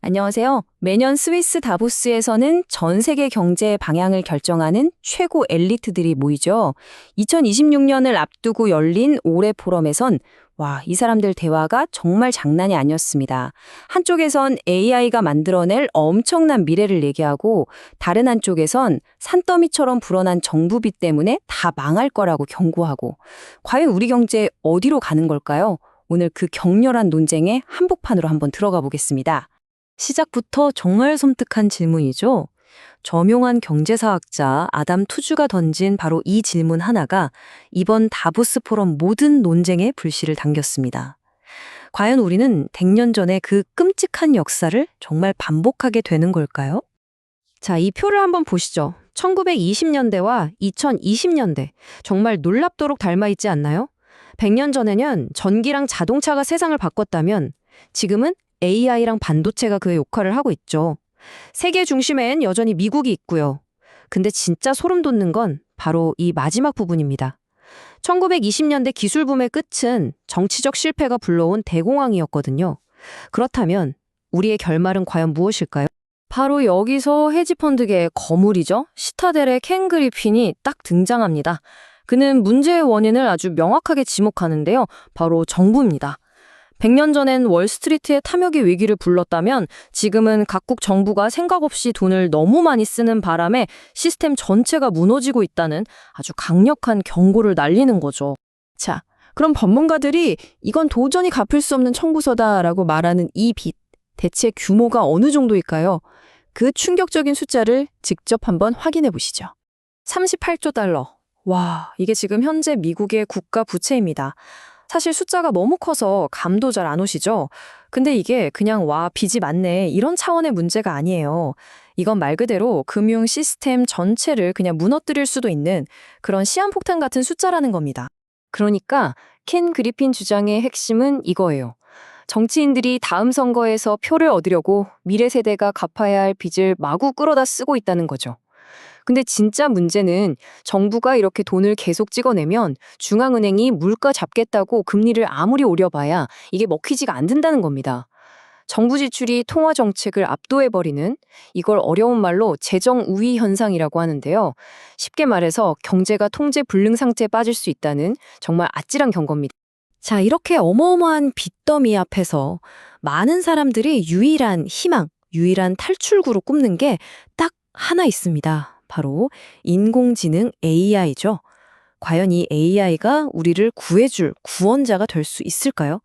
안녕하세요. 매년 스위스 다보스에서는 전 세계 경제의 방향을 결정하는 최고 엘리트들이 모이죠. 2026년을 앞두고 열린 올해 포럼에선 이 사람들 대화가 정말 장난이 아니었습니다. 한쪽에선 AI가 만들어낼 엄청난 미래를 얘기하고 다른 한쪽에선 산더미처럼 불어난 정부비 때문에 다 망할 거라고 경고하고 과연 우리 경제 어디로 가는 걸까요? 오늘 그 격렬한 논쟁의 한복판으로 한번 들어가 보겠습니다. 시작부터 정말 섬뜩한 질문이죠. 저명한 경제사학자 아담 투주가 던진 바로 이 질문 하나가 이번 다보스 포럼 모든 논쟁에 불씨를 당겼습니다. 과연 우리는 100년 전의 그 끔찍한 역사를 정말 반복하게 되는 걸까요? 자, 이 표를 한번 보시죠. 1920년대와 2020년대 정말 놀랍도록 닮아 있지 않나요? 100년 전에는 전기랑 자동차가 세상을 바꿨다면 지금은 AI랑 반도체가 그의 역할을 하고 있죠. 세계 중심엔 여전히 미국이 있고요. 근데 진짜 소름 돋는 건 바로 이 마지막 부분입니다. 1920년대 기술붐의 끝은 정치적 실패가 불러온 대공황이었거든요. 그렇다면 우리의 결말은 과연 무엇일까요? 바로 여기서 헤지펀드계의 거물이죠. 시타델의 켄 그리핀이 딱 등장합니다. 그는 문제의 원인을 아주 명확하게 지목하는데요. 바로 정부입니다. 100년 전엔 월스트리트의 탐욕의 위기를 불렀다면 지금은 각국 정부가 생각 없이 돈을 너무 많이 쓰는 바람에 시스템 전체가 무너지고 있다는 아주 강력한 경고를 날리는 거죠. 자, 그럼 전문가들이 이건 도저히 갚을 수 없는 청구서다라고 말하는 이 빚, 대체 규모가 어느 정도일까요? 그 충격적인 숫자를 직접 한번 확인해 보시죠. 38조 달러. 와, 이게 지금 현재 미국의 국가 부채입니다. 사실 숫자가 너무 커서 감도 잘 안 오시죠? 근데 이게 그냥 빚이 많네 이런 차원의 문제가 아니에요. 이건 말 그대로 금융 시스템 전체를 그냥 무너뜨릴 수도 있는 그런 시한폭탄 같은 숫자라는 겁니다. 그러니까 켄 그리핀 주장의 핵심은 이거예요. 정치인들이 다음 선거에서 표를 얻으려고 미래 세대가 갚아야 할 빚을 마구 끌어다 쓰고 있다는 거죠. 근데 진짜 문제는 정부가 이렇게 돈을 계속 찍어내면 중앙은행이 물가 잡겠다고 금리를 아무리 올려봐야 이게 먹히지가 않는다는 겁니다. 정부 지출이 통화 정책을 압도해버리는 이걸 어려운 말로 재정 우위 현상이라고 하는데요. 쉽게 말해서 경제가 통제 불능 상태에 빠질 수 있다는 정말 아찔한 경고입니다. 자, 이렇게 어마어마한 빚더미 앞에서 많은 사람들이 유일한 희망, 유일한 탈출구로 꼽는 게 딱 하나 있습니다. 바로 인공지능 AI죠. 과연 이 AI가 우리를 구해줄 구원자가 될 수 있을까요?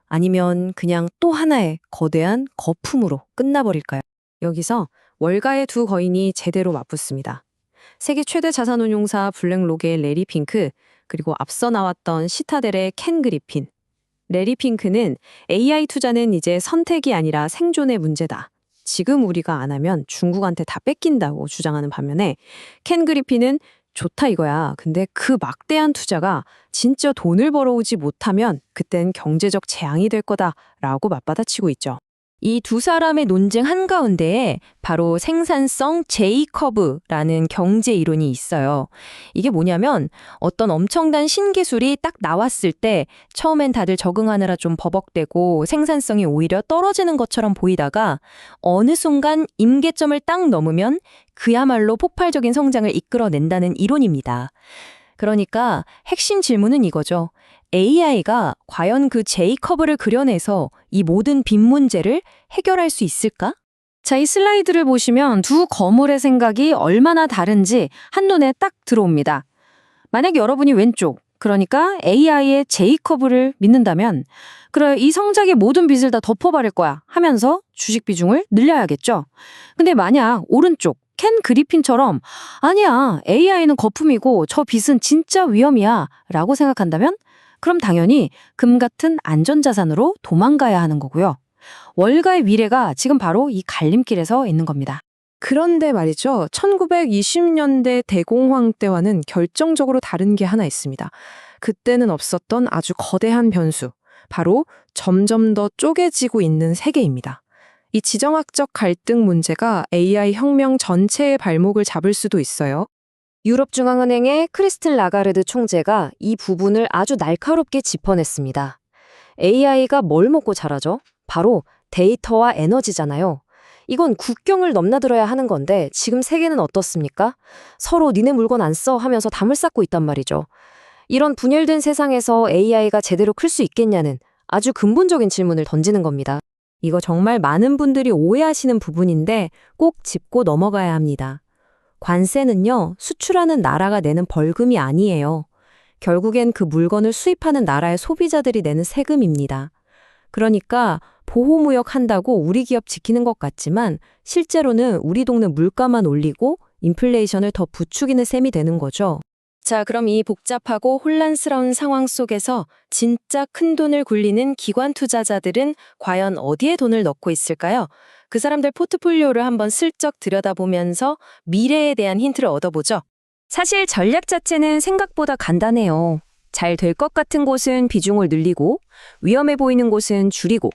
아니면 그냥 또 하나의 거대한 거품으로 끝나버릴까요? 여기서 월가의 두 거인이 제대로 맞붙습니다. 세계 최대 자산운용사 블랙록의 레리 핑크, 그리고 앞서 나왔던 시타델의 켄 그리핀. 레리 핑크는 AI 투자는 이제 선택이 아니라 생존의 문제다. 지금 우리가 안 하면 중국한테 다 뺏긴다고 주장하는 반면에 켄 그리핀은 좋다 이거야. 근데 그 막대한 투자가 진짜 돈을 벌어오지 못하면 그땐 경제적 재앙이 될 거다라고 맞받아치고 있죠. 이 두 사람의 논쟁 한가운데에 바로 생산성 J-커브라는 경제 이론이 있어요. 이게 뭐냐면 어떤 엄청난 신기술이 딱 나왔을 때 처음엔 다들 적응하느라 좀 버벅대고 생산성이 오히려 떨어지는 것처럼 보이다가 어느 순간 임계점을 딱 넘으면 그야말로 폭발적인 성장을 이끌어낸다는 이론입니다. 그러니까 핵심 질문은 이거죠. AI가 과연 그 J-커브를 그려내서 이 모든 빚 문제를 해결할 수 있을까? 자, 이 슬라이드를 보시면 두 거물의 생각이 얼마나 다른지 한눈에 딱 들어옵니다. 만약 여러분이 왼쪽, 그러니까 AI의 J-커브를 믿는다면 그래, 이 성장의 모든 빚을 다 덮어버릴 거야 하면서 주식 비중을 늘려야겠죠. 근데 만약 오른쪽, 켄 그리핀처럼 아니야, AI는 거품이고 저 빚은 진짜 위험이야 라고 생각한다면 그럼 당연히 금 같은 안전자산으로 도망가야 하는 거고요. 월가의 미래가 지금 바로 이 갈림길에서 있는 겁니다. 그런데 말이죠. 1920년대 대공황 때와는 결정적으로 다른 게 하나 있습니다. 그때는 없었던 아주 거대한 변수, 바로 점점 더 쪼개지고 있는 세계입니다. 이 지정학적 갈등 문제가 AI 혁명 전체의 발목을 잡을 수도 있어요. 유럽중앙은행의 크리스틴 라가르드 총재가 이 부분을 아주 날카롭게 짚어냈습니다. AI가 뭘 먹고 자라죠? 바로 데이터와 에너지잖아요. 이건 국경을 넘나들어야 하는 건데 지금 세계는 어떻습니까? 서로 니네 물건 안 써 하면서 담을 쌓고 있단 말이죠. 이런 분열된 세상에서 AI가 제대로 클 수 있겠냐는 아주 근본적인 질문을 던지는 겁니다. 이거 정말 많은 분들이 오해하시는 부분인데 꼭 짚고 넘어가야 합니다. 관세는요, 수출하는 나라가 내는 벌금이 아니에요. 결국엔 그 물건을 수입하는 나라의 소비자들이 내는 세금입니다. 그러니까 보호무역 한다고 우리 기업 지키는 것 같지만 실제로는 우리 동네 물가만 올리고 인플레이션을 더 부추기는 셈이 되는 거죠. 자, 그럼 이 복잡하고 혼란스러운 상황 속에서 진짜 큰 돈을 굴리는 기관 투자자들은 과연 어디에 돈을 넣고 있을까요? 그 사람들 포트폴리오를 한번 슬쩍 들여다보면서 미래에 대한 힌트를 얻어보죠. 사실 전략 자체는 생각보다 간단해요. 잘 될 것 같은 곳은 비중을 늘리고 위험해 보이는 곳은 줄이고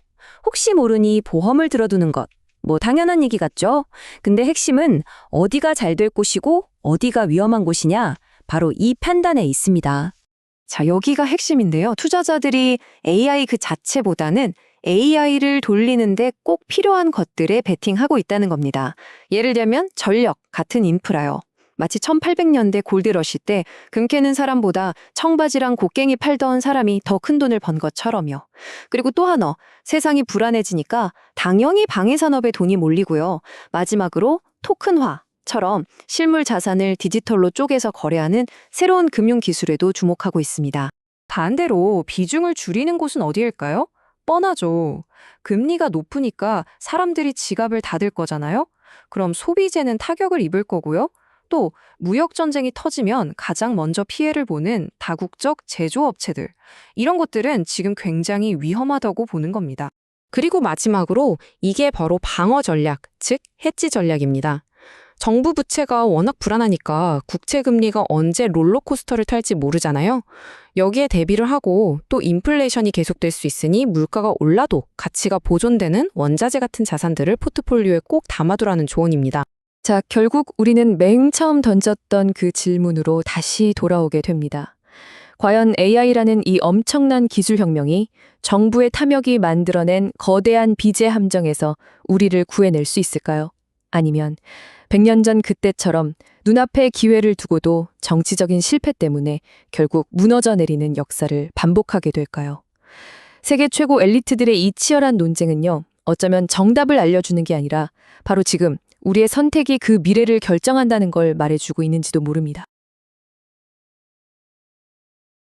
혹시 모르니 보험을 들어두는 것. 뭐 당연한 얘기 같죠? 근데 핵심은 어디가 잘 될 곳이고 어디가 위험한 곳이냐? 바로 이 판단에 있습니다. 자, 여기가 핵심인데요. 투자자들이 AI 그 자체보다는 AI를 돌리는데 꼭 필요한 것들에 베팅하고 있다는 겁니다. 예를 들면 전력, 같은 인프라요. 마치 1800년대 골드러시 때 금 캐는 사람보다 청바지랑 곡괭이 팔던 사람이 더 큰 돈을 번 것처럼요. 그리고 또 하나, 세상이 불안해지니까 당연히 방위산업에 돈이 몰리고요. 마지막으로 토큰화처럼 실물 자산을 디지털로 쪼개서 거래하는 새로운 금융 기술에도 주목하고 있습니다. 반대로 비중을 줄이는 곳은 어디일까요? 뻔하죠. 금리가 높으니까 사람들이 지갑을 닫을 거잖아요. 그럼 소비재는 타격을 입을 거고요. 또 무역 전쟁이 터지면 가장 먼저 피해를 보는 다국적 제조업체들. 이런 것들은 지금 굉장히 위험하다고 보는 겁니다. 그리고 마지막으로 이게 바로 방어 전략, 즉 해지 전략입니다. 정부 부채가 워낙 불안하니까 국채 금리가 언제 롤러코스터를 탈지 모르잖아요. 여기에 대비를 하고 또 인플레이션이 계속될 수 있으니 물가가 올라도 가치가 보존되는 원자재 같은 자산들을 포트폴리오에 꼭 담아두라는 조언입니다. 자, 결국 우리는 맨 처음 던졌던 그 질문으로 다시 돌아오게 됩니다. 과연 AI라는 이 엄청난 기술혁명이 정부의 탐욕이 만들어낸 거대한 빚의 함정에서 우리를 구해낼 수 있을까요? 아니면 100년 전 그때처럼 눈앞에 기회를 두고도 정치적인 실패 때문에 결국 무너져 내리는 역사를 반복하게 될까요? 세계 최고 엘리트들의 이 치열한 논쟁은요, 어쩌면 정답을 알려주는 게 아니라 바로 지금 우리의 선택이 그 미래를 결정한다는 걸 말해주고 있는지도 모릅니다.